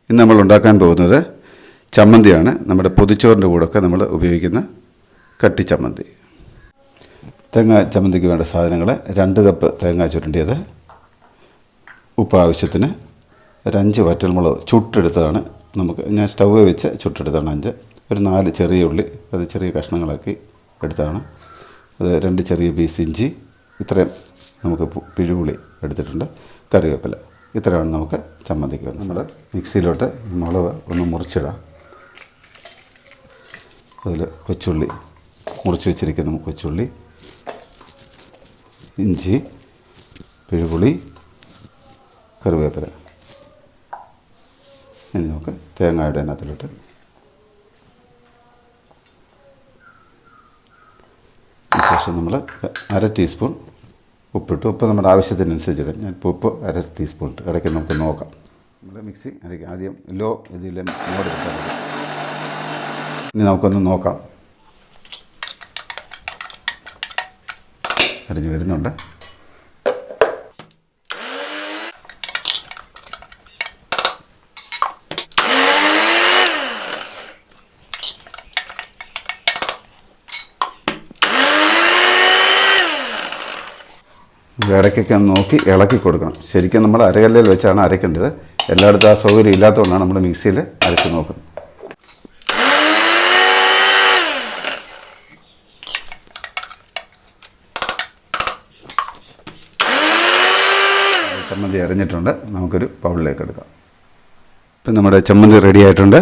ഇന്ന് നമ്മൾ ഉണ്ടാക്കാൻ പോകുന്നത് ചമ്മന്തിയാണ്. നമ്മുടെ പൊതിച്ചോറിൻ്റെ കൂടെയൊക്കെ നമ്മൾ ഉപയോഗിക്കുന്ന കട്ടി ചമ്മന്തി. തേങ്ങ ചമ്മന്തിക്ക് വേണ്ട സാധനങ്ങൾ: 2 കപ്പ് തേങ്ങ ചുരണ്ടിയത്, ഉപ്പ് ആവശ്യത്തിന്, ഒരു 5 വറ്റൽമുളക് ചുട്ടെടുത്തതാണ്. ഞാൻ സ്റ്റൗവ് വെച്ച് ചുട്ടെടുത്താണ് 5. ഒരു 4 ചെറിയ ഉള്ളി, അത് ചെറിയ കഷ്ണങ്ങളാക്കി എടുത്താണ്. അത് 2 ചെറിയ പീസ് ഇഞ്ചി, ഇത്രയും നമുക്ക് പിഴുപുളി എടുത്തിട്ടുണ്ട്, കറിവേപ്പില. ഇത്രയാണ് നമുക്ക് ചമ്മന്തിക്ക് വേണം. നമ്മൾ മിക്സിയിലോട്ട് മുളക് ഒന്ന് മുറിച്ചിടാം. അതിൽ കൊച്ചുള്ളി, മുറിച്ച് വെച്ചിരിക്കുന്ന കൊച്ചുള്ളി, ഇഞ്ചി, പിഴുപുളി, കറിവേപ്പില. ഇനി നമുക്ക് തേങ്ങയുടെ അതിനകത്തിലിട്ട് ശേഷം നമ്മൾ 1/2 ടീസ്പൂൺ ഉപ്പിട്ട്, ഉപ്പ് നമ്മുടെ ആവശ്യത്തിനനുസരിച്ചിട്ട് ഞാൻ ഇപ്പോൾ ഉപ്പ് 1/2 ടീസ്പൂൺ ഇട്ട് ഇടയ്ക്ക് നമുക്ക് നോക്കാം. നമ്മൾ മിക്സി അരയ്ക്കാം. ആദ്യം ലോ ഇതിൽ മോഡെടുക്കാൻ മതി. ഇനി നമുക്കൊന്ന് നോക്കാം. അരിഞ്ഞ് വരുന്നുണ്ട്. ഇടയ്ക്കൊക്കെ നോക്കി ഇളക്കി കൊടുക്കണം. ശരിക്കും നമ്മൾ അരകല്ലിൽ വെച്ചാണ് അരയ്ക്കേണ്ടത്. എല്ലായിടത്തും ആ സൗകര്യം ഇല്ലാത്തതുകൊണ്ടാണ് നമ്മൾ മിക്സിയിൽ അരച്ച് നോക്കുന്നത്. ചമ്മന്തി അരഞ്ഞിട്ടുണ്ട്. നമുക്കൊരു ബൗളിലേക്ക് എടുക്കാം. ഇപ്പം നമ്മുടെ ചമ്മന്തി റെഡി ആയിട്ടുണ്ട്.